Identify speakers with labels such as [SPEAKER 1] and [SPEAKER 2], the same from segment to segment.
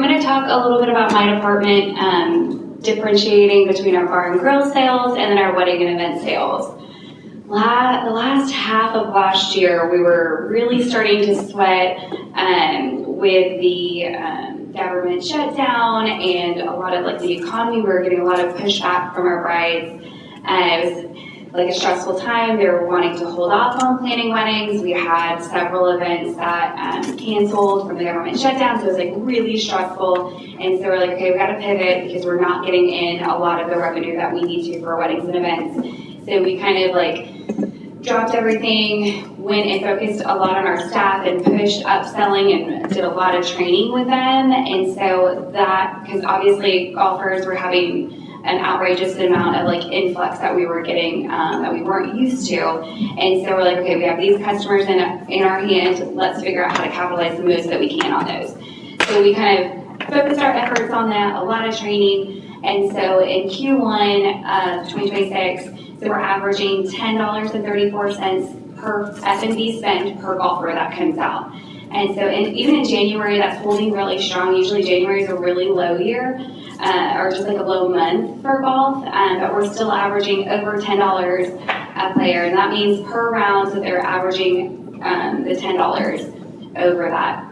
[SPEAKER 1] I'm going to talk a little bit about my department, differentiating between our bar and grill sales and then our wedding and event sales. The last half of last year, we were really starting to sweat with the government shutdown and a lot of like the economy. We were getting a lot of pushback from our brides. It was like a stressful time. They were wanting to hold off on planning weddings. We had several events that canceled from the government shutdown, so it was like really stressful. And so we're like, okay, we got to pivot because we're not getting in a lot of the revenue that we need to for weddings and events. So we kind of like dropped everything, went and focused a lot on our staff and pushed upselling and did a lot of training with them. And so that, because obviously golfers were having an outrageous amount of like influx that we were getting that we weren't used to. And so we're like, okay, we have these customers in our hand, let's figure out how to capitalize the most that we can on those. So we kind of focused our efforts on that, a lot of training. And so in Q1 of 2026, so we're averaging $10.34 per F&B spend per golfer that comes out. And so even in January, that's holding really strong. Usually January is a really low year, or just like a low month for golf, but we're still averaging over $10 a player. And that means per round that they're averaging the $10 over that.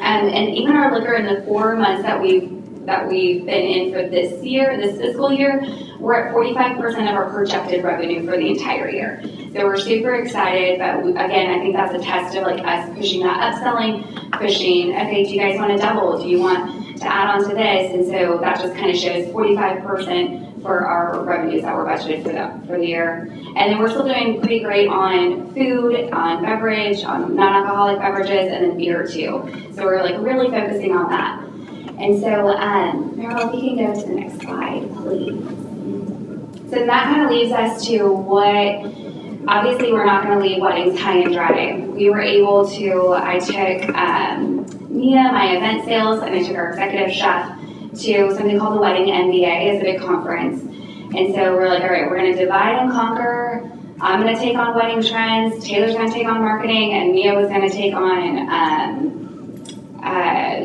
[SPEAKER 1] And even our liquor in the 4 months that we've been in for this fiscal year, we're at 45% of our projected revenue for the entire year. So we're super excited, but again, I think that's a test of like us pushing that upselling, pushing, okay, do you guys want to double? Do you want to add on to this? And so that just kind of shows 45% for our revenues that were budgeted for the year. And then we're still doing pretty great on food, on beverage, on non-alcoholic beverages, and then beer too. So we're like really focusing on that. And so, Meryl, if you can go to the next slide, please. So that kind of leaves us to what, obviously we're not going to leave weddings high and dry. We were able to, I took Mia, my event sales, and I took our executive chef to something called the Wedding MBA. It's a big conference. And so we're like, all right, we're going to divide and conquer. I'm going to take on wedding trends, Taylor's going to take on marketing, and Mia was going to take on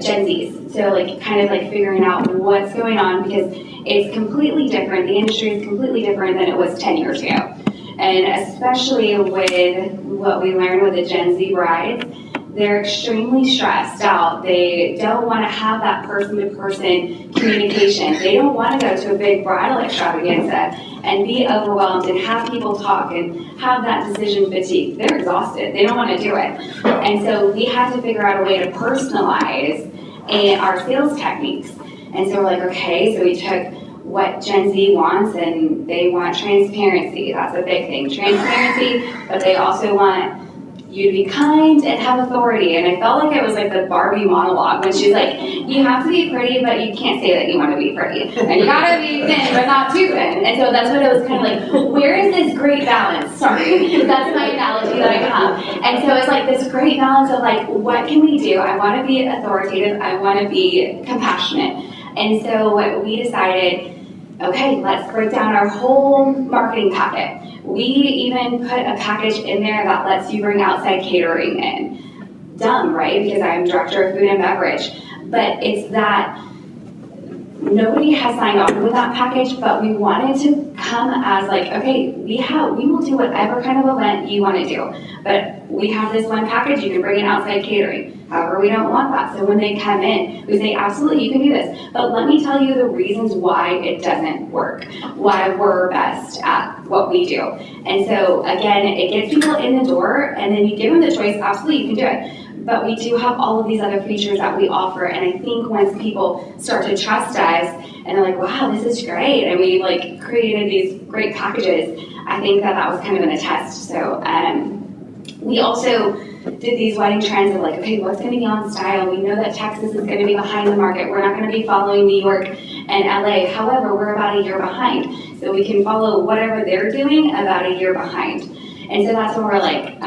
[SPEAKER 1] Gen Zs. So like kind of like figuring out what's going on because it's completely different. The industry is completely different than it was 10 years ago. And especially with what we learned with the Gen Z brides, they're extremely stressed out. They don't want to have that person-to-person communication. They don't want to go to a big bridal extravaganza and be overwhelmed and have people talk and have that decision fatigue. They're exhausted. They don't want to do it. And so we had to figure out a way to personalize our sales techniques. And so we're like, okay, so we took what Gen Z wants, and they want transparency. That's a big thing. Transparency, but they also want you to be kind and have authority. And I felt like it was like the Barbie monologue when she's like, you have to be pretty, but you can't say that you want to be pretty. And you gotta be thin, but not too thin. And so that's what it was kind of like, where is this great balance? Sorry, that's my analogy that I have. And so it's like this great balance of like, what can we do? I want to be authoritative. I want to be compassionate. And so we decided, okay, let's break down our whole marketing packet. We even put a package in there that lets you bring outside catering in. Dumb, right? Because I'm director of food and beverage. But it's that nobody has signed on with that package, but we wanted to come as like, okay, we will do whatever kind of event you want to do. But we have this one package, you can bring in outside catering. However, we don't want that. So when they come in, we say, absolutely, you can do this. But let me tell you the reasons why it doesn't work, why we're best at what we do. And so again, it gets people in the door, and then you give them the choice, absolutely, you can do it. But we do have all of these other features that we offer. And I think once people start to trust us, and they're like, wow, this is great, and we like created these great packages, I think that was kind of a test. So we also did these wedding trends of like, okay, what's going to be on style? We know that Texas is going to be behind the market. We're not going to be following New York and LA. However, we're about a year behind. So we can follow whatever they're doing about a year behind. And so that's when we're like,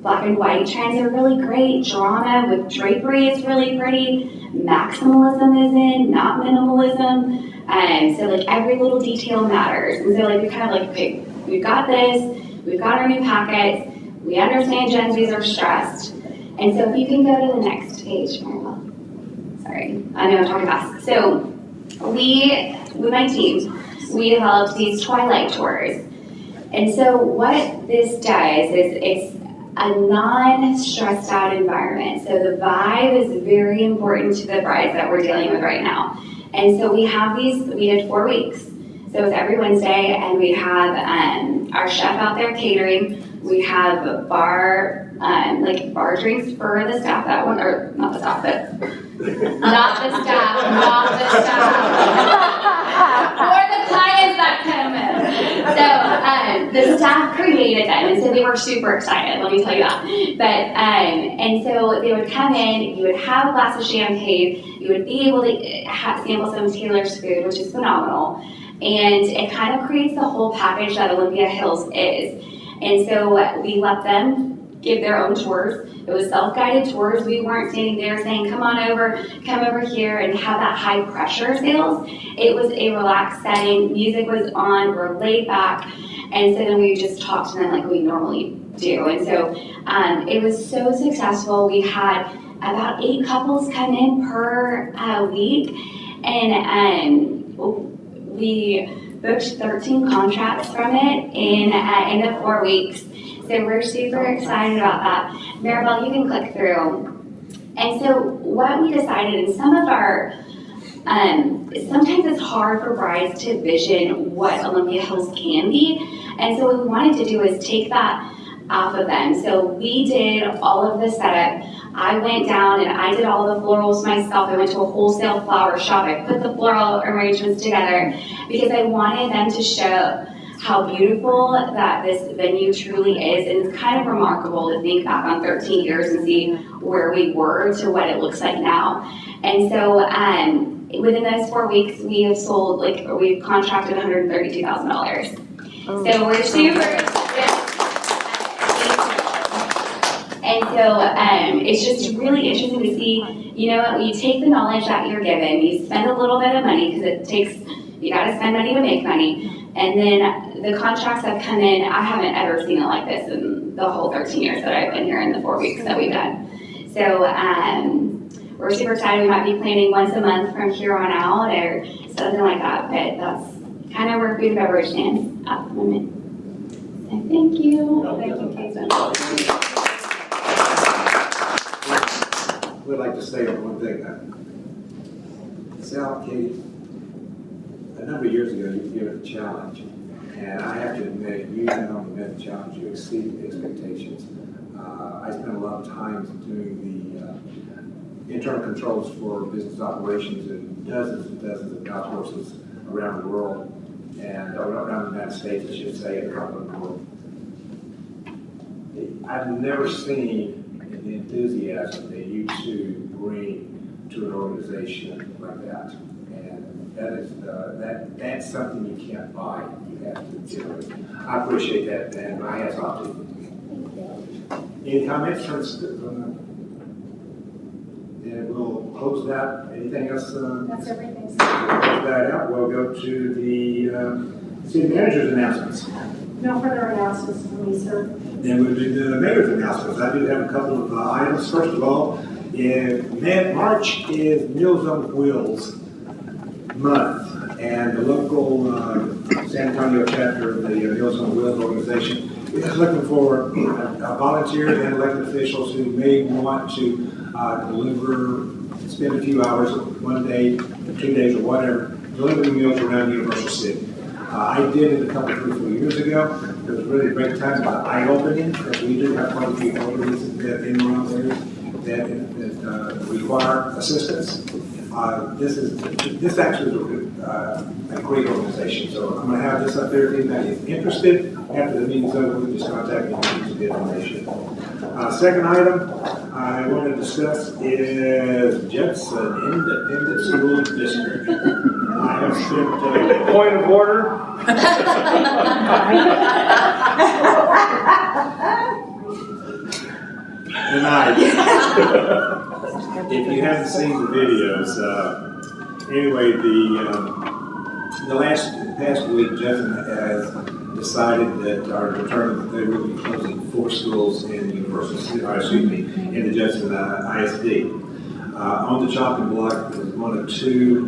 [SPEAKER 1] black and white trends are really great. Drama with drapery is really pretty. Maximalism is in, not minimalism. And so like every little detail matters. And so like we kind of like, okay, we've got this, we've got our new packets, we understand Gen Zs are stressed. And so if you can go to the next page, Marla. sorry, I know I'm talking fast. So we, with my team, we developed these twilight tours. And so what this does is it's a non-stressed out environment. So the vibe is very important to the brides that we're dealing with right now. And so we have these, we did 4 weeks. So it was every Wednesday, and we have our chef out there catering. We have bar drinks for the staff that one, or not the staff, but not the staff, for the clients that come in. So the staff created them, and so they were super excited, let me tell you that. But, and so they would come in, you would have a glass of champagne, you would be able to sample some of Taylor's food, which is phenomenal. And it kind of creates the whole package that Olympia Hills is. And so we let them give their own tours. It was self-guided tours. We weren't standing there saying, come over here and have that high pressure sales. It was a relaxed setting. Music was on, we're laid back. And so then we just talked to them like we normally do. And so it was so successful. We had about 8 couples come in per week. And we booked 13 contracts from it in the 4 weeks. So we're super excited about that. Maribel, you can click through. And so what we decided, and some of our, sometimes it's hard for brides to vision what Olympia Hills can be. And so what we wanted to do is take that off of them. So we did all of the setup. I went down and I did all the florals myself. I went to a wholesale flower shop. I put the floral arrangements together because I wanted them to show how beautiful that this venue truly is. And it's kind of remarkable to think back on 13 years and see where we were to what it looks like now. And so within those 4 weeks, we have sold, we've contracted $132,000. So we're super excited. And so it's just really interesting to see, you know, you take the knowledge that you're given, you spend a little bit of money because you got to spend money to make money. And then the contracts that come in, I haven't ever seen it like this in the whole 13 years that I've been here in the 4 weeks that we've done. So we're super excited. We might be planning once a month from here on out or something like that. But that's kind of where food and beverage stands at the moment. So thank you. Thank you, Kate.
[SPEAKER 2] We'd like to say one thing. Sal, Katie, a number of years ago, you gave it a challenge. And I have to admit, you not only met the challenge, you exceeded the expectations. I spent a lot of time doing the internal controls for business operations in dozens and dozens of golf courses around the world, and around the United States, I should say, and around the world. I've never seen the enthusiasm that you two bring to an organization like that, and that is that's something you can't buy. You have to do it. I appreciate that, and my hats off to you. Any comments from and we'll close that. Anything else?
[SPEAKER 3] That's everything.
[SPEAKER 2] Close that out. We'll go to the city manager's announcements.
[SPEAKER 3] No further announcements from me, sir.
[SPEAKER 2] Then we'll do the mayor's announcements. I do have a couple of items. First of all, March is Meals on Wheels month, and the local San Antonio chapter of the Meals on Wheels organization is looking for volunteers and elected officials who may want to spend a few hours, 1 day, 2 days, or whatever, delivering meals around Universal City. I did it a couple, 3, 4 years ago. It was really a great time, eye-opening, because we do have quite a few elderly in around there that require assistance. This actually is a great organization, so I'm going to have this up there. If anybody is interested, after the meeting's over, we just contact me and get information. Second item I want to discuss is Judson Independent School District. I have spent
[SPEAKER 4] Point of order.
[SPEAKER 2] Tonight. If you haven't seen the videos, anyway, the past week, Judson has decided that, or determined that they will be closing 4 schools in the Judson ISD. On the chopping block, it was one of two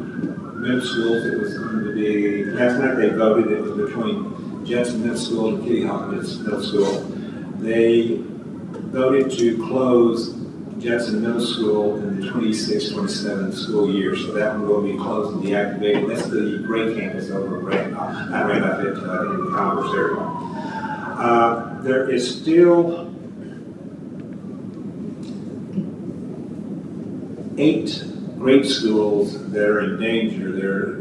[SPEAKER 2] middle schools that was going to be, last night they voted, it was between Jensen Middle School and Kitty Hawk Middle School. They voted to close Jensen Middle School in the 26-27 school year, so that one will be closed and deactivated. That's the gray campus over at not Randolph, in the Congress area. There is still 8 grade schools that are in danger.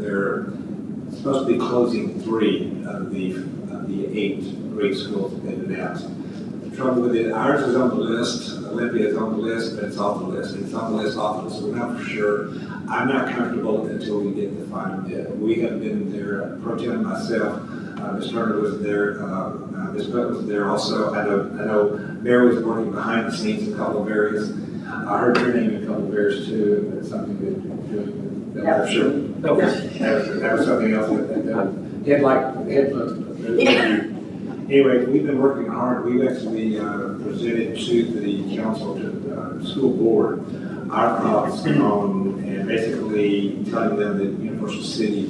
[SPEAKER 2] They're supposed to be closing 3 of the 8 grade schools that they've announced. The trouble with it, ours is on the list, Olympia is on the list, but it's off the list. It's on the list, off the list, we're not for sure. I'm not comfortable until we get the final bid. We have been there, Pro Tem and myself, Ms. Turner was there, Ms. Buck was there also. I know Mary was working behind the scenes in a couple of areas. I heard your name in a couple of areas too, but it's something that you're doing. I'm sure. That was something else Anyway, we've been working hard. We've actually presented to the council, to the school board, our thoughts on, and basically telling them that Universal City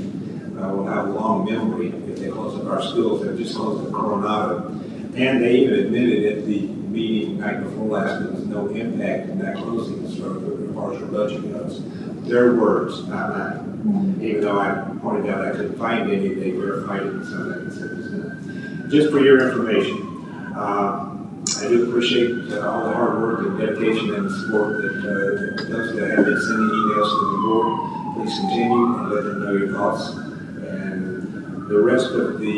[SPEAKER 2] will have a long memory if they close up our schools. They've just closed up Coronado. And they even admitted at the meeting night before last, there was no impact in that closing as far as our budget goes. Their words, not mine. Even though I pointed out I couldn't find any, they verified it and some of that said it was no. Just for your information, I do appreciate all the hard work and dedication and support that those that have been sending emails to the board. Please continue and let them know your thoughts. And the rest of the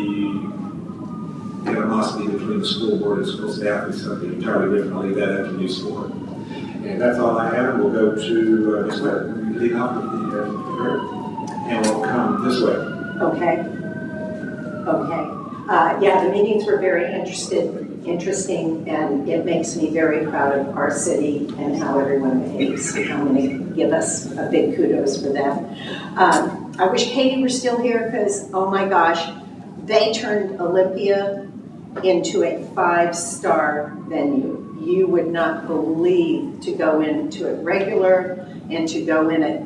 [SPEAKER 2] animosity between the school board and school staff is something entirely different. I'll leave that up to new school. And that's all I have. We'll go to this way. We lead off with the and we'll come this way.
[SPEAKER 4] Okay. Yeah, the meetings were very interesting, and it makes me very proud of our city and how everyone behaves. I'm going to give us a big kudos for that. I wish Katie were still here because, oh my gosh, they turned Olympia into a 5-star venue. You would not believe, to go into it regular and to go in it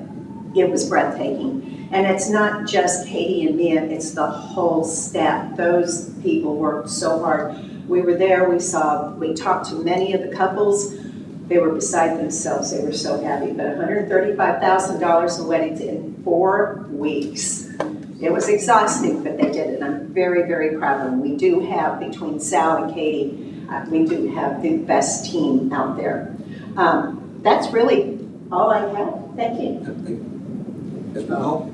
[SPEAKER 4] was breathtaking. And it's not just Katie and Mia, it's the whole staff. Those people worked so hard. We were there, we talked to many of the couples. They were beside themselves, they were so happy. But $135,000 in weddings in 4 weeks. It was exhausting, but they did it. I'm very, very proud of them. We do have, between Sal and Katie, we do have the best team out there. That's really all I have. Thank you.
[SPEAKER 2] Ms. Bell?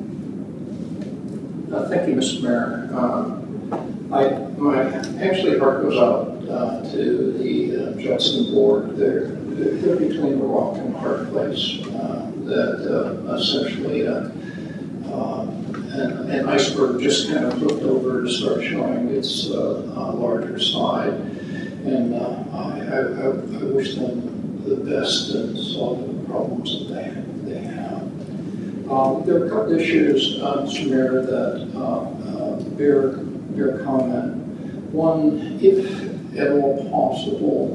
[SPEAKER 5] Thank you, Mr. Mayor. My heart goes out to the Judson board. They're between a rock and a hard place. That essentially an iceberg just kind of flipped over to start showing its larger side. And I wish them the best in solving the problems that they have. There are a couple issues, Mr. Mayor, that bear comment. One, if at all possible,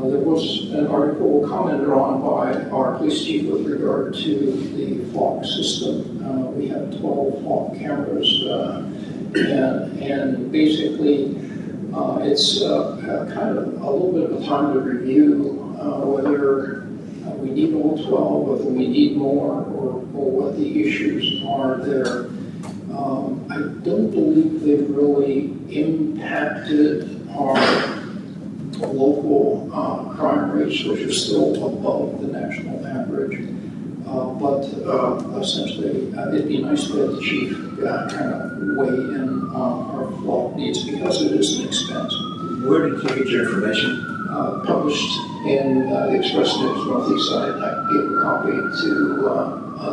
[SPEAKER 5] there was an article commented on by our police chief with regard to the flock system. We have 12 flock cameras, and basically it's kind of a little bit of a time to review whether we need all 12, whether we need more, or what the issues are there. I don't believe they've really impacted our local crime rates, which are still above the national average. But essentially, it'd be nice to have the chief kind of weigh in on our flock needs, because it is an expense.
[SPEAKER 2] Where did you get your information?
[SPEAKER 5] Published in the Express News Northeast side. I gave a copy to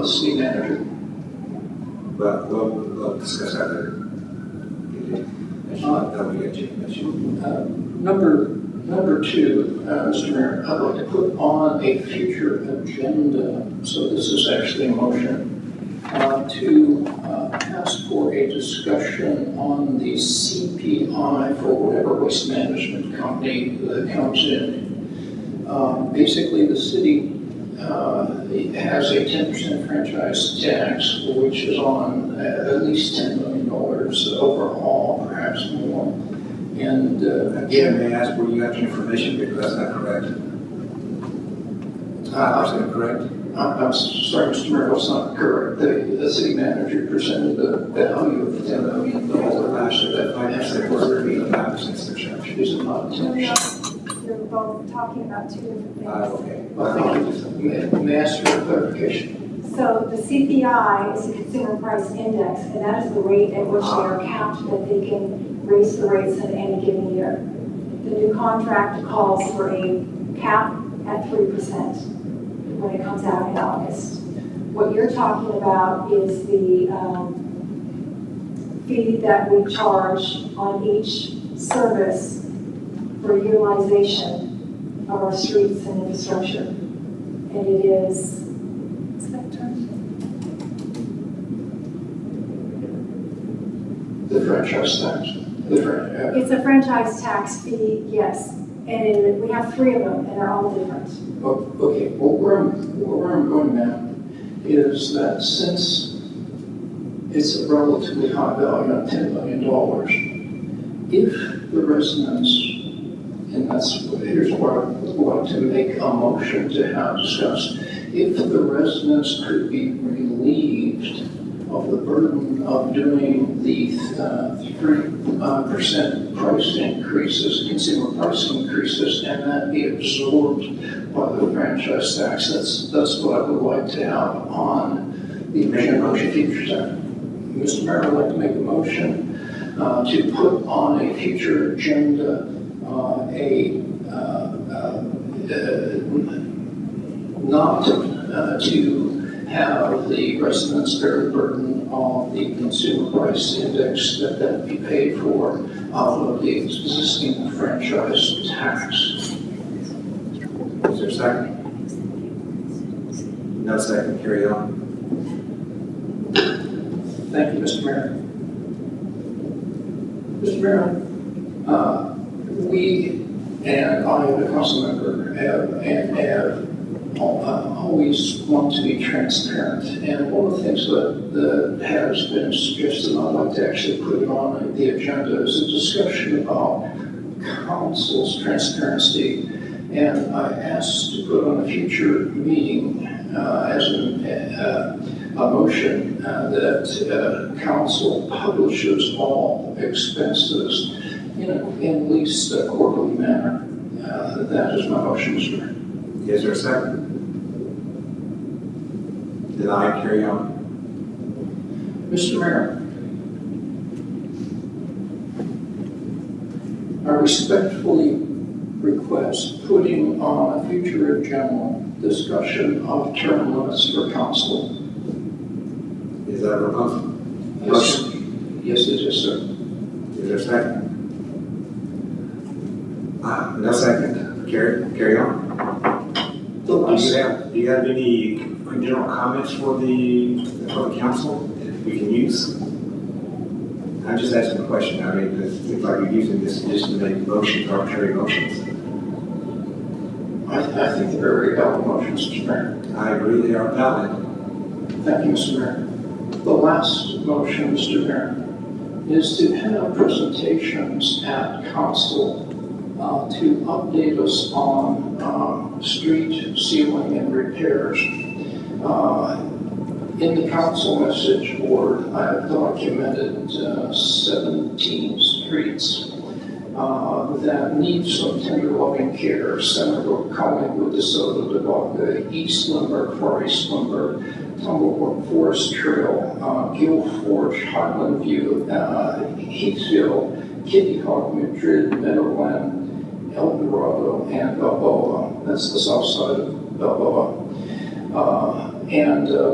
[SPEAKER 5] the city manager.
[SPEAKER 2] But we'll discuss that later.
[SPEAKER 5] Number two, Mr. Mayor, I'd like to put on a future agenda, so this is actually a motion, to ask for a discussion on the CPI for whatever waste management company that comes in. Basically, the city it has a 10% franchise tax, which is on at least $10 million overall, perhaps more. And
[SPEAKER 2] Again, may I ask where you got the information, because that's not correct. It's 5% correct?
[SPEAKER 5] I'm sorry, Mr. Mayor, that's not correct. The city manager presented the value of $10 million.
[SPEAKER 2] That 5% was the 5% surcharge.
[SPEAKER 5] Is it not 10%?
[SPEAKER 3] You're both talking about two different things.
[SPEAKER 2] Okay.
[SPEAKER 5] Well, thank you. May I ask for clarification?
[SPEAKER 3] So the CPI is a consumer price index, and that is the rate at which they are capped that they can raise the rates in any given year. The new contract calls for a cap at 3% when it comes out in August. What you're talking about is the fee that we charge on each service for utilization of our streets and infrastructure. And it is, what's that term?
[SPEAKER 5] The franchise tax?
[SPEAKER 3] It's a franchise tax fee, yes. And we have 3 of them, and they're all different.
[SPEAKER 5] Okay, well, where I'm going now is that since it's a relatively high value of $10 million, if the residents, and here's where I would like to make a motion to have discussed, if the residents could be relieved of the burden of doing the 3% price increases, consumer price increases, and that be absorbed by the franchise tax. That's what I would like to have on the motion future time. Mr. Mayor, I'd like to make a motion to put on a future agenda not to have the residents bear the burden of the consumer price index that be paid for out of the existing franchise tax.
[SPEAKER 2] Is there a second? No second, carry on.
[SPEAKER 5] Thank you, Mr. Mayor. Mr. Mayor, we and I, the council member, have always want to be transparent. And one of the things that has been suggested, and I'd like to actually put it on the agenda, is a discussion about council's transparency. And I asked to put on a future meeting as a motion that council publishes all expenses in at least a quarterly manner. That is my motion, Mr. Mayor.
[SPEAKER 2] Is there a second? Did I carry on?
[SPEAKER 5] Mr. Mayor, I respectfully request putting on a future agenda discussion of term limits for council.
[SPEAKER 2] Is that a motion?
[SPEAKER 5] Yes, it is, sir.
[SPEAKER 2] Is there a second? No second. Carry on. Do you have any general comments for the council that we can use? I'm just asking a question. I mean, it seems like you're using this just to make motions, arbitrary motions.
[SPEAKER 5] I think they're very valid motions, Mr. Mayor.
[SPEAKER 2] I agree they are valid.
[SPEAKER 5] Thank you, Mr. Mayor. The last motion, Mr. Mayor, is to have presentations at council to update us on street sealing and repairs. In the council message board, I have documented 17 streets that need some tender loving care. Senator Collingwood, DeSoto, DeVaca, East Limber, Far East Limber, Tumblebrook Forest Trail, Gill Forge, Highland View, Heathville, Kitty Hawk, Madrid, Meadowland, El Dorado, and Balboa. That's the south side of Balboa.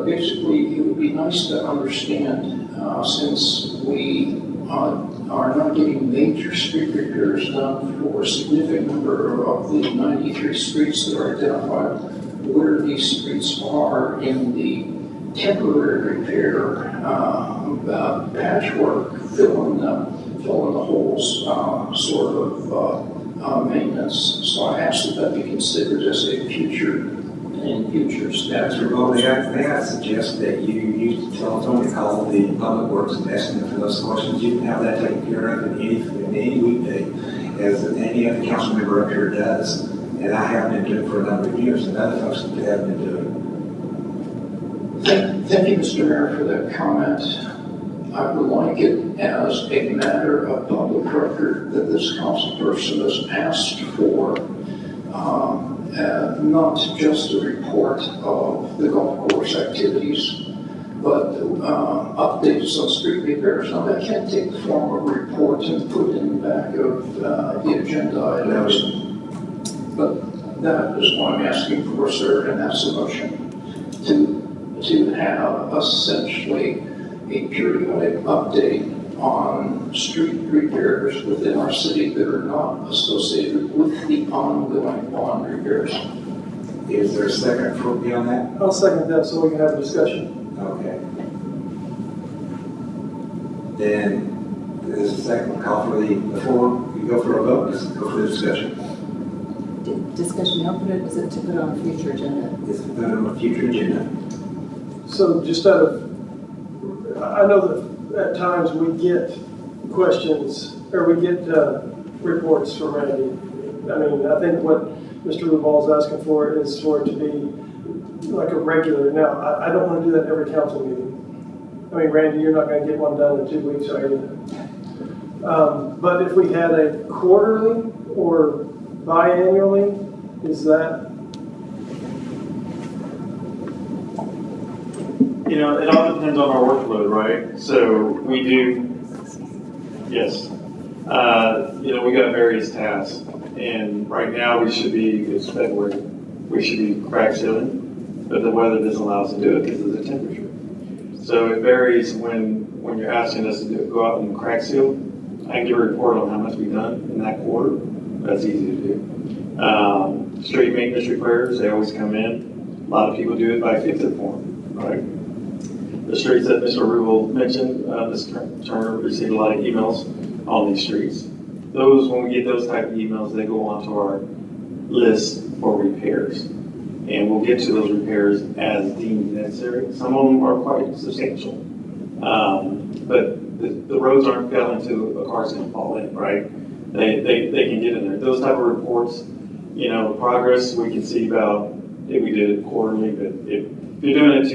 [SPEAKER 5] Basically, it would be nice to understand, since we are not getting major street repairs done for a significant number of the 93 streets that are identified, where these streets are in the temporary repair, patchwork, fill in the holes, sort of maintenance. So I asked that be considered as a future in future steps.
[SPEAKER 2] Mr. Gold, may I suggest that you use the telephone to call the Public Works and ask them for those questions? You can have that taken care of in any weekday, as any other council member up here does. And I have been doing it for a number of years, and other folks have been doing
[SPEAKER 5] Thank you, Mr. Mayor, for that comment. I would like it as a matter of public record that this council person has asked for, not just a report of the golf course activities, but updates on street repairs. Now, that can take the form of a report and put in the back of the agenda items. But that is what I'm asking for, sir, and that's a motion to have essentially a periodic update on street repairs within our city that are not associated with the ongoing bond repairs.
[SPEAKER 2] Is there a second for me on that?
[SPEAKER 6] I'll second that so we can have a discussion.
[SPEAKER 2] Okay. Then, there's a second call for before we go for a vote, let's go for the discussion.
[SPEAKER 7] Discussion now, is it to put on a future agenda?
[SPEAKER 2] It's put on a future agenda.
[SPEAKER 6] So just I know that at times we get questions, or we get reports from Randy. I mean, I think what Mr. Rubal is asking for is for it to be like a regular. Now, I don't want to do that every council meeting. I mean, Randy, you're not going to get one done in 2 weeks, are you? But if we had a quarterly or biannually, is that?
[SPEAKER 8] You know, it all depends on our workload, right? So we do, yes. You know, we got various tasks, and right now it's February. We should be crack sealing, but the weather doesn't allow us to do it because of the temperature. So it varies when you're asking us to go out and crack seal. I can give a report on how much we've done in that quarter. That's easy to do. Street maintenance repairs, they always come in. A lot of people do it by fix-it form, right? The streets that Mr. Rubel mentioned, Mr. Turner received a lot of emails on these streets. Those, when we get those type of emails, they go onto our list for repairs. And we'll get to those repairs as deemed necessary. Some of them are quite substantial. But the roads aren't failing to a car's gonna fall in, right? They can get in there. Those type of reports, you know, progress we can see about if we did it quarterly, but if you're doing it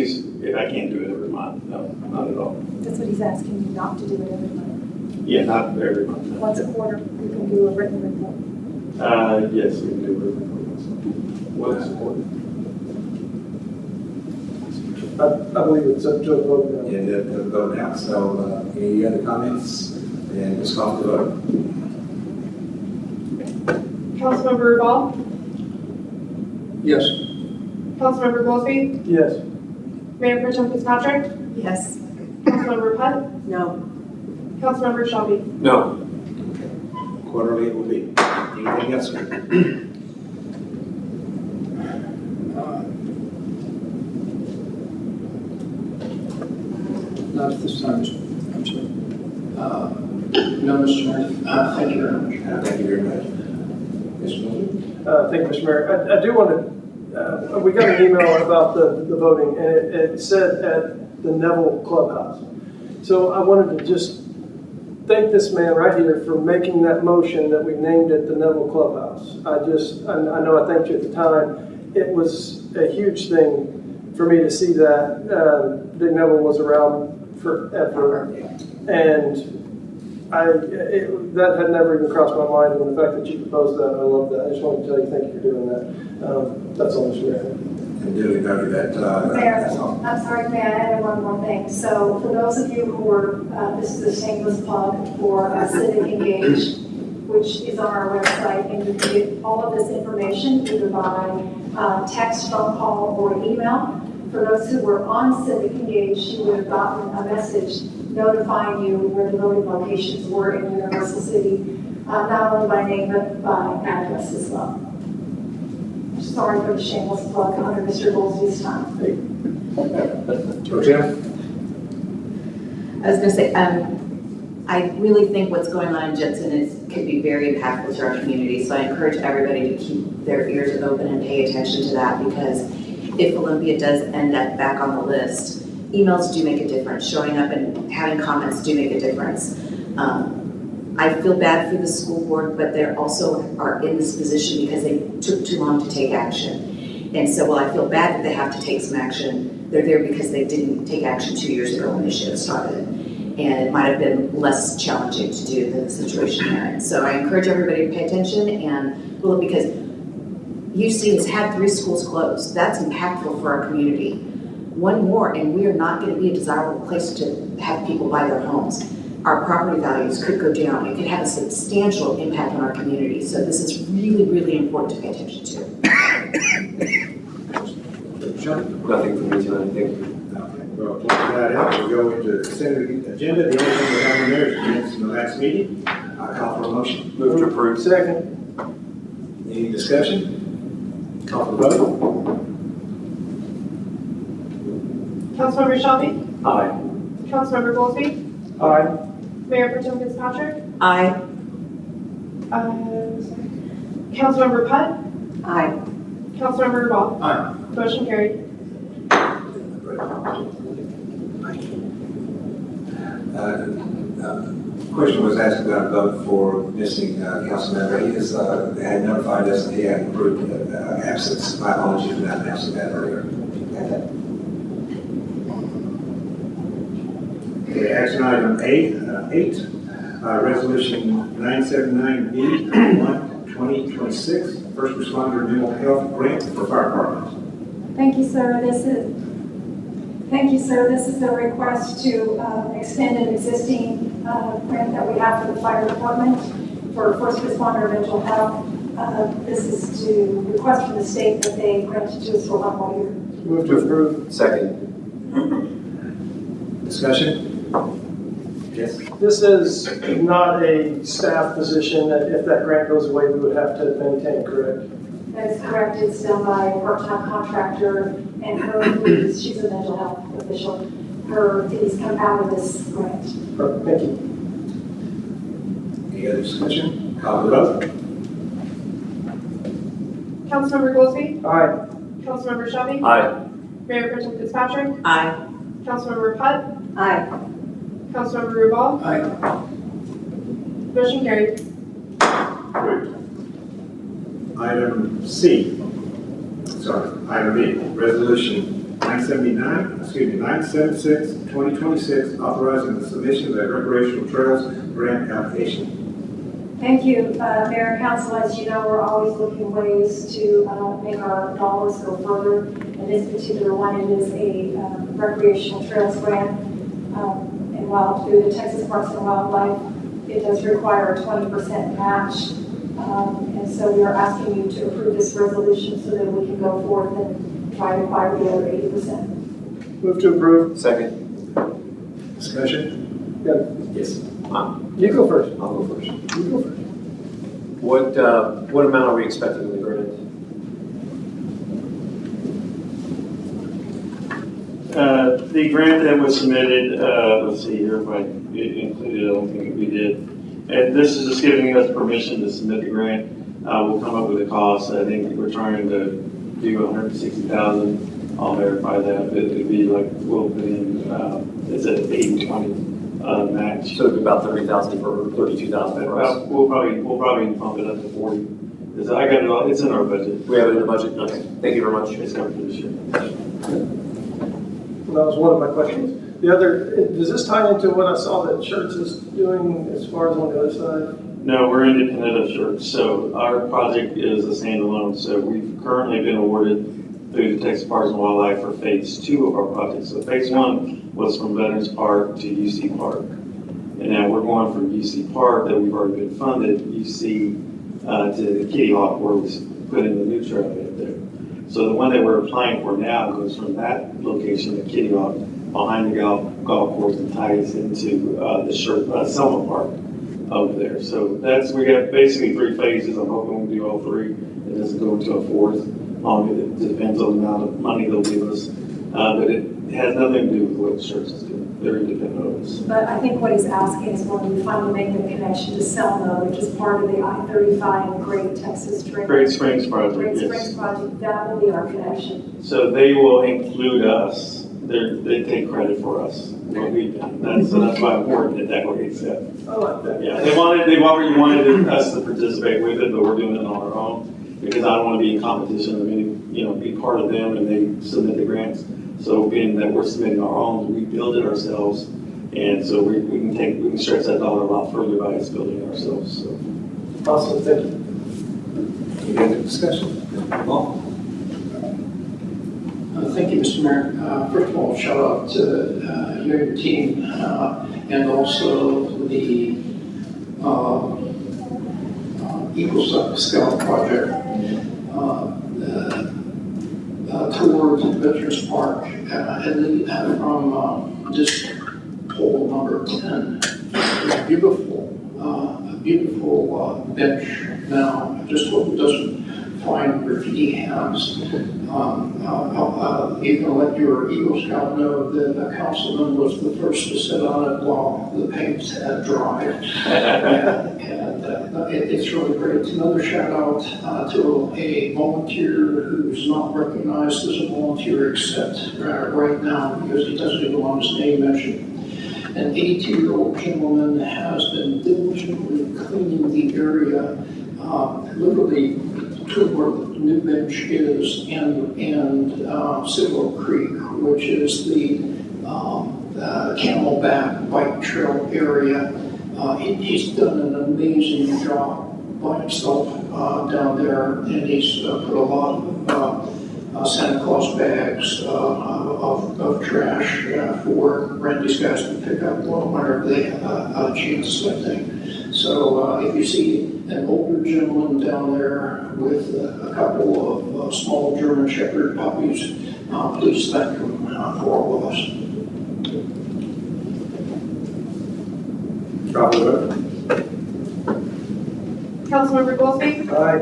[SPEAKER 8] I can't do it every month. No, not at all.
[SPEAKER 3] That's what he's asking you not to do it every month.
[SPEAKER 8] Yeah, not every month. No.
[SPEAKER 3] Once a quarter, you can do a written report.
[SPEAKER 8] Yes, we can do it every month. What's important?
[SPEAKER 6] I believe it's up to a vote now.
[SPEAKER 2] Yeah, the vote now. So, any other comments? And let's call for the vote.
[SPEAKER 9] Councilmember Rubal,
[SPEAKER 5] Yes.
[SPEAKER 9] Councilmember Goolsby,
[SPEAKER 6] Yes.
[SPEAKER 9] Mayor Pro Tem Fitzpatrick,
[SPEAKER 7] Yes.
[SPEAKER 9] Councilmember Putt,
[SPEAKER 7] No.
[SPEAKER 9] Councilmember Shelby.
[SPEAKER 8] No.
[SPEAKER 2] Quarterly it will be. Anything else?
[SPEAKER 5] Not at this time, I'm sorry. No, Mr. Mayor. Thank you very much.
[SPEAKER 2] Thank you very much. Mr. Miller?
[SPEAKER 6] Thank you, Mr. Mayor. I do want to, we got an email about the voting, and it said at the Neville Clubhouse. So I wanted to just thank this man right here for making that motion that we named it the Neville Clubhouse. I know I thanked you at the time. It was a huge thing for me to see that. Big Neville was around forever, and that had never even crossed my mind, and the fact that you proposed that, I love that. I just wanted to tell you thank you for doing that. That's all, Mr. Mayor.
[SPEAKER 2] And duly noted that.
[SPEAKER 3] Mayor,
[SPEAKER 2] That's all.
[SPEAKER 3] I'm sorry, may I add one more thing? So for those of you who were, this is a shameless plug for Civic Engage, which is on our website, and you can get all of this information either by text, phone call, or email. For those who were on Civic Engage, you would have gotten a message notifying you where the voting locations were in Universal City, not only by name, but by address as well. Sorry for the shameless plug under Mr. Goolsby's time.
[SPEAKER 2] Pro Tem?
[SPEAKER 7] I was going to say, I really think what's going on in Jensen could be very impactful to our community. So I encourage everybody to keep their ears open and pay attention to that, because if Olympia does end up back on the list, emails do make a difference. Showing up and having comments do make a difference. I feel bad for the school board, but they also are in this position because they took too long to take action. And so while I feel bad that they have to take some action, they're there because they didn't take action 2 years ago when they should have started. And it might have been less challenging to do than the situation they're in. So I encourage everybody to pay attention and look, because UC has had 3 schools closed. That's impactful for our community. One more, and we are not going to be a desirable place to have people buy their homes. Our property values could go down. It could have a substantial impact on our community. So this is really, really important to pay attention to.
[SPEAKER 10] Nothing from me tonight, thank you.
[SPEAKER 2] Okay, well, close that out. We'll go into the consent agenda. The only thing we have on there is minutes from the last meeting. I call for a motion.
[SPEAKER 10] Move to approve.
[SPEAKER 6] Second.
[SPEAKER 2] Any discussion? Call for the vote.
[SPEAKER 9] Councilmember Shelby,
[SPEAKER 10] Aye.
[SPEAKER 9] Councilmember Goldstein,
[SPEAKER 6] Aye.
[SPEAKER 9] Mayor Pro Tem Fitzpatrick,
[SPEAKER 7] Aye.
[SPEAKER 9] Councilmember Putt,
[SPEAKER 4] Aye.
[SPEAKER 9] Councilmember Revolve.
[SPEAKER 5] Aye.
[SPEAKER 9] Motion carried.
[SPEAKER 2] Question was asked about a vote for missing council member. He has, had notified us that he had approved absence. My apologies for not announcing that earlier. Okay, action item 8, resolution 979B 2026, first responder mental health grant for fire department.
[SPEAKER 3] Thank you, sir. This is a request to extend an existing grant that we have for the fire department for first responder mental health. This is to request from the state that they grant it to us for 1 more year.
[SPEAKER 6] Move to approve.
[SPEAKER 10] Second.
[SPEAKER 2] Discussion? Yes.
[SPEAKER 6] This is not a staff position that if that grant goes away, we would have to maintain, correct?
[SPEAKER 3] That is correct. It's done by a part-time contractor, and her fees, she's a mental health official, her fees come out of this grant.
[SPEAKER 6] Perfect, thank you.
[SPEAKER 2] Any other discussion? Call for the vote.
[SPEAKER 9] Councilmember Goldstein,
[SPEAKER 6] Aye.
[SPEAKER 9] Councilmember Shelby,
[SPEAKER 10] Aye.
[SPEAKER 9] Mayor Pro Tem Fitzpatrick,
[SPEAKER 7] Aye.
[SPEAKER 9] Councilmember Putt,
[SPEAKER 4] Aye.
[SPEAKER 9] Councilmember Revolve.
[SPEAKER 5] Aye.
[SPEAKER 9] Motion carried.
[SPEAKER 2] Item C, item B, resolution 976, 2026, authorizing the submission of a recreational trails grant application.
[SPEAKER 3] Thank you, Mayor and Council. As you know, we're always looking ways to make our dollars go further. In this particular one, it is a recreational trails grant. And while through the Texas Parks and Wildlife, it does require a 20% match. And so we are asking you to approve this resolution so that we can go forth and try to acquire the other 80%.
[SPEAKER 6] Move to approve.
[SPEAKER 2] Second. Discussion?
[SPEAKER 6] Yeah.
[SPEAKER 2] Yes.
[SPEAKER 6] You go first.
[SPEAKER 10] I'll go first.
[SPEAKER 6] You go first.
[SPEAKER 10] What amount are we expecting in the grant?
[SPEAKER 8] The grant that was submitted, let's see here if I included, I don't think we did. And this is just giving us permission to submit the grant. We'll come up with a cost. I think we're trying to do 160,000. I'll verify that. It'd be like, we'll put in, it's at 80-20 match.
[SPEAKER 10] So it'd be about 30,000 for 32,000 for us.
[SPEAKER 8] We'll probably bump it up to 40. Because I got it all, it's in our budget.
[SPEAKER 10] We have it in the budget? Okay. Thank you very much.
[SPEAKER 8] It's coming for this year.
[SPEAKER 6] That was one of my questions. The other, does this tie into what I saw that Church is doing as far as on the other side?
[SPEAKER 8] No, we're independent of Church. So our project is a standalone. So we've currently been awarded through the Texas Parks and Wildlife for phase 2 of our project. So phase 1 was from Veterans Park to UC Park. And now we're going from UC Park that we've already been funded, UC to Kitty Hawk, where we put in the new trail right there. So the one that we're applying for now goes from that location to Kitty Hawk behind the golf course and ties into the Selma Park over there. So we got basically 3 phases. I'm hoping we do all 3. It doesn't go into a 4th. It depends on the amount of money they'll give us. But it has nothing to do with what the church is doing. They're independent of us.
[SPEAKER 3] But I think what he's asking is when we finally make the connection to Selma, which is part of the I-35 Great Texas Trail.
[SPEAKER 8] Great Springs Project,
[SPEAKER 3] Great
[SPEAKER 8] yes.
[SPEAKER 3] Springs Project, that will be our connection.
[SPEAKER 8] So they will include us. They take credit for us, what we've done. So that's why I'm important that what he said.
[SPEAKER 6] I like that.
[SPEAKER 8] Yeah, they've already wanted us to participate with it, but we're doing it on our own because I don't want to be in competition. I mean, be part of them and they submit the grants. So being that we're submitting our own, we build it ourselves. And so we can stretch that dollar a lot further by us building it ourselves, so.
[SPEAKER 6] Awesome, thank you.
[SPEAKER 2] Any other discussion? Paul?
[SPEAKER 5] Thank you, Mr. Mayor. First of all, shout out to you and your team, and also the Eagle Scout project towards Veterans Park, and from this pole number 10. It's a beautiful bench. Now, I just hope it doesn't find graffiti hands. You can let your Eagle Scout know that a councilman was the first to sit on it while the paint had dried. It's really great. Another shout out to a volunteer who's not recognized as a volunteer except right now because he doesn't even want his name mentioned. An 82-year-old gentleman has been diligently cleaning the area, literally to where the new bench is and Civil Creek, which is the Camelback bike trail area. He's done an amazing job by himself down there, and he's put a lot of Santa Claus bags of trash for Randy's guys to pick up whenever they have a chance, I think. So if you see an older gentleman down there with a couple of small German Shepherd puppies, please thank him for all of us.
[SPEAKER 9] Councilmember Goolsby,
[SPEAKER 6] Aye.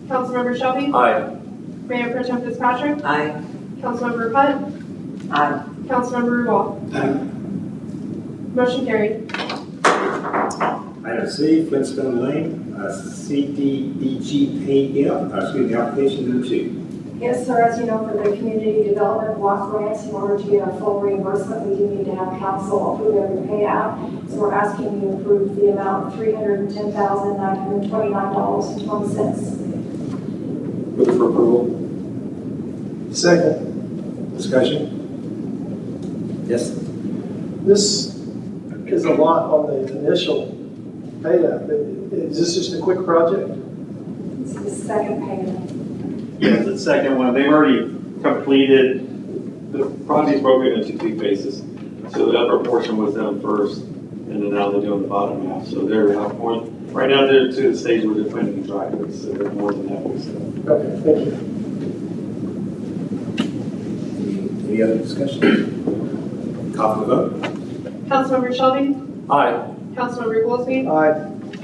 [SPEAKER 9] Councilmember Shelby,
[SPEAKER 10] Aye.
[SPEAKER 9] Mayor Pro Tem Fitzpatrick,
[SPEAKER 7] Aye.
[SPEAKER 9] Councilmember Putt,
[SPEAKER 7] Aye.
[SPEAKER 9] Councilmember Revolt. Motion carried.
[SPEAKER 2] Item C, Flintstone Lane, CDBG application number 2.
[SPEAKER 3] Yes, sir, as you know, for the community development block grants, in order to get a full reimbursement, we do need to have council approve every payout. So we're asking you to approve the amount of $310,929.20.
[SPEAKER 10] Move for approval.
[SPEAKER 6] Second,
[SPEAKER 2] Discussion? Yes?
[SPEAKER 6] this is a lot on the initial payout. Is this just a quick project?
[SPEAKER 3] It's the second payment.
[SPEAKER 8] Yes, the second one, they've already completed, the project's broken into 2 phases. So the upper portion was done first, and then now they're doing the bottom half. So they're more, right now they're to the stage where they're planning driveways, so they're more than halfway.
[SPEAKER 6] Okay, thank you.
[SPEAKER 2] Any other discussion? Call for the vote.
[SPEAKER 9] Councilmember Shelby,
[SPEAKER 10] Aye.
[SPEAKER 9] Councilmember Goolsby,
[SPEAKER 6] Aye.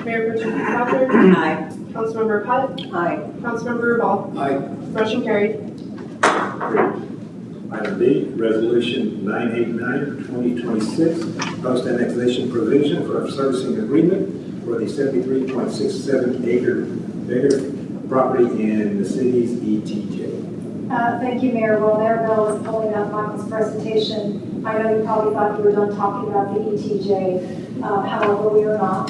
[SPEAKER 9] Mayor Pro Tem Fitzpatrick,
[SPEAKER 7] Aye.
[SPEAKER 9] Councilmember Putt,
[SPEAKER 7] Aye.
[SPEAKER 9] Councilmember Revolt.
[SPEAKER 5] Aye.
[SPEAKER 9] Motion carried.
[SPEAKER 2] Item D, Resolution 989-2026, post-annexation provision for a servicing agreement for the 73.67 acre property in the city's ETJ.
[SPEAKER 3] Thank you, Mayor. While Mayor Bell is pulling up Michael's presentation, I know you probably thought you were done talking about the ETJ. However, we are not.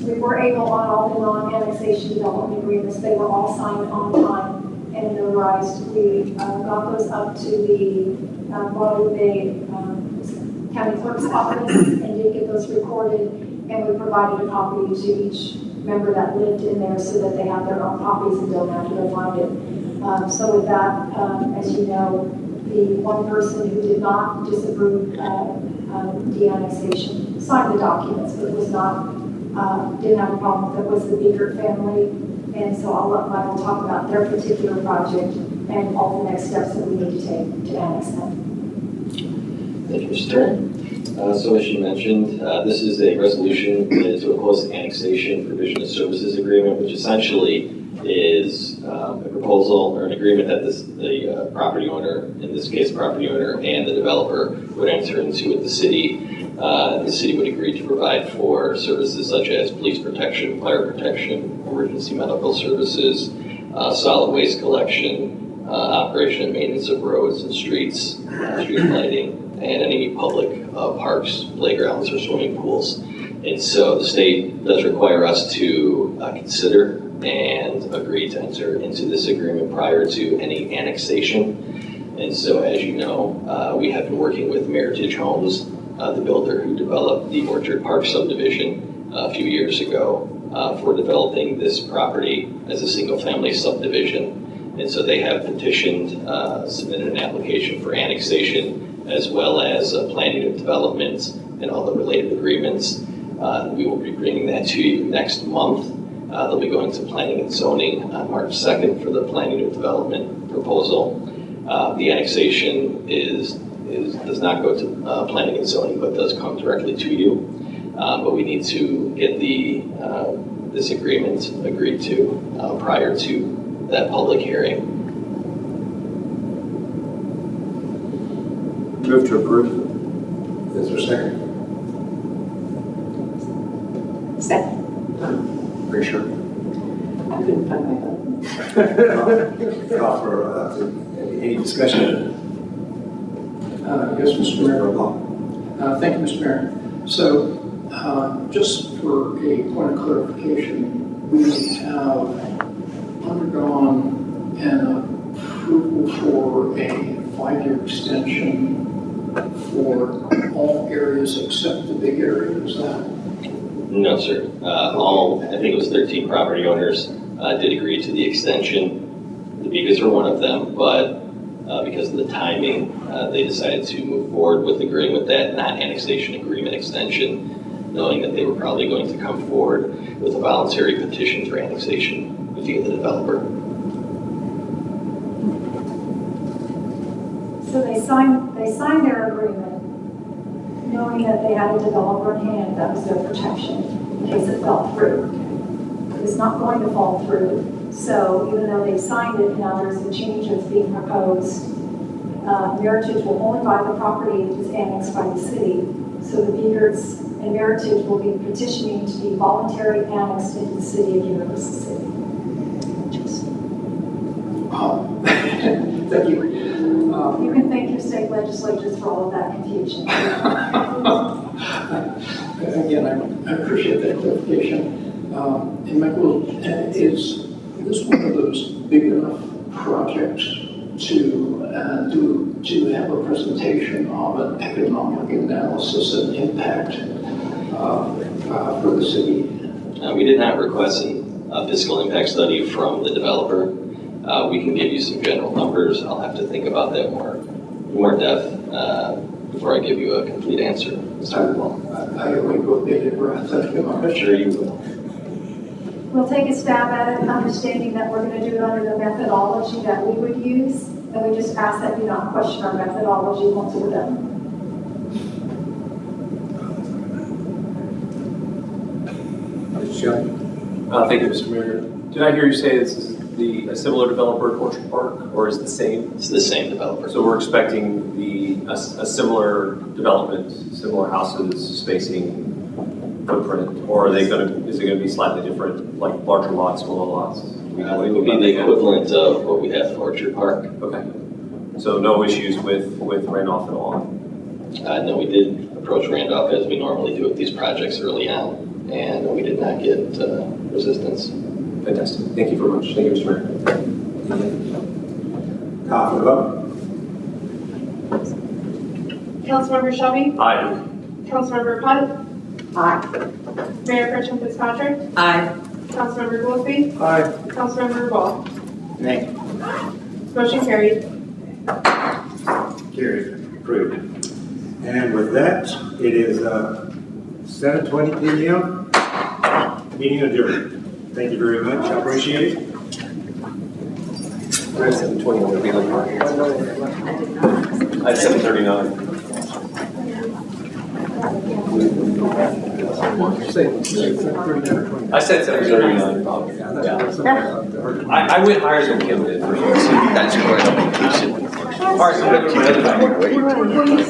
[SPEAKER 3] We were able on all the non-annexation development agreements, they were all signed on time and notarized. We got those up to the Guadalupe County Clerk's office and did get those recorded, and we provided a copy to each member that lived in there so that they have their own copies and don't have to go find it. So with that, as you know, the one person who did not disapprove de-annexation signed the documents, but was not, didn't have a problem with it, was the Beaker family. And so I'll let Michael talk about their particular project and all the next steps that we need to take to annex them.
[SPEAKER 11] Thank you, Mr. Chairman. So as you mentioned, this is a resolution related to a close annexation provision of services agreement, which essentially is a proposal or an agreement that the property owner, in this case property owner and the developer, would enter into with the city. The city would agree to provide for services such as police protection, fire protection, emergency medical services, solid waste collection, operation and maintenance of roads and streets, street lighting, and any public parks, playgrounds, or swimming pools. And so the state does require us to consider and agree to enter into this agreement prior to any annexation. And so, as you know, we have been working with Meritage Homes, the builder who developed the Orchard Park subdivision a few years ago, for developing this property as a single-family subdivision. And so they have petitioned, submitted an application for annexation, as well as planning of development and all the related agreements. We will be bringing that to you next month. They'll be going to planning and zoning on March 2nd for the planning and development proposal. The annexation does not go to planning and zoning, but does come directly to you. But we need to get this agreement agreed to prior to that public hearing.
[SPEAKER 10] Move to approve.
[SPEAKER 2] Is there a second?
[SPEAKER 4] Second.
[SPEAKER 2] Pretty sure.
[SPEAKER 4] I couldn't find my button.
[SPEAKER 2] Call for, any discussion?
[SPEAKER 5] Yes, Mr. Mayor.
[SPEAKER 2] Mayor.
[SPEAKER 5] Thank you, Mr. Mayor. So, just for a point of clarification, we have undergone an approval for a 5-year extension for all areas except the big area, is that?
[SPEAKER 11] No, sir. I think it was 13 property owners did agree to the extension. The Begas were one of them, but because of the timing, they decided to move forward with agreeing with that non-annexation agreement extension, knowing that they were probably going to come forward with a voluntary petition for annexation via the developer.
[SPEAKER 3] So they signed their agreement, knowing that they had a developer in hand, that was their protection, in case it fell through. It's not going to fall through, so even though they signed it, now there's a change that's being proposed. Meritage will only buy the property if it's annexed by the city, so the Beards and Meritage will be petitioning to be voluntary annexed into the city of Universal City.
[SPEAKER 5] Thank you.
[SPEAKER 3] You can thank your state legislatures for all of that confusion.
[SPEAKER 5] Again, I appreciate that clarification. And Michael, is this one of those big enough projects to have a presentation of an economic analysis and impact for the city?
[SPEAKER 11] We did not request a fiscal impact study from the developer. We can give you some general numbers. I'll have to think about that more in depth before I give you a complete answer.
[SPEAKER 5] I only go with bated breath.
[SPEAKER 11] I'm sure you will.
[SPEAKER 3] We'll take a stab at it, understanding that we're going to do it under the methodology that we would use, and we just ask that you not question our methodology once we're done.
[SPEAKER 10] Thank you, Mr. Mayor. Did I hear you say this is a similar developer at Orchard Park, or is it the same?
[SPEAKER 11] It's the same developer.
[SPEAKER 10] So we're expecting a similar development, similar houses, spacing, footprint, or is it gonna be slightly different, like larger lots, smaller lots?
[SPEAKER 11] It would be the equivalent of what we have at Orchard Park.
[SPEAKER 10] Okay. So no issues with Randolph at all?
[SPEAKER 11] No, we did approach Randolph as we normally do with these projects early on, and we did not get resistance.
[SPEAKER 10] Fantastic. Thank you very much. Thank you, Mr. Mayor.
[SPEAKER 2] Call for the vote.
[SPEAKER 9] Councilmember Shelby,
[SPEAKER 10] Aye.
[SPEAKER 9] Councilmember Putt,
[SPEAKER 4] Aye.
[SPEAKER 9] Mayor Pro Tem Fitzpatrick,
[SPEAKER 7] Aye.
[SPEAKER 9] Councilmember Goolsby,
[SPEAKER 6] Aye.
[SPEAKER 9] Councilmember Ball.
[SPEAKER 2] Nay.
[SPEAKER 9] Motion carried.
[SPEAKER 2] Carried, approved. And with that, it is 7:20 p.m. Meeting adjourned. Thank you very much, I appreciate it.
[SPEAKER 10] 7:20, I'm gonna be late.
[SPEAKER 7] I did not.
[SPEAKER 10] At 7:39. I said 7:39, probably. Yeah. I went higher than Kim did.
[SPEAKER 11] That's correct.
[SPEAKER 10] All right, so we have to keep it.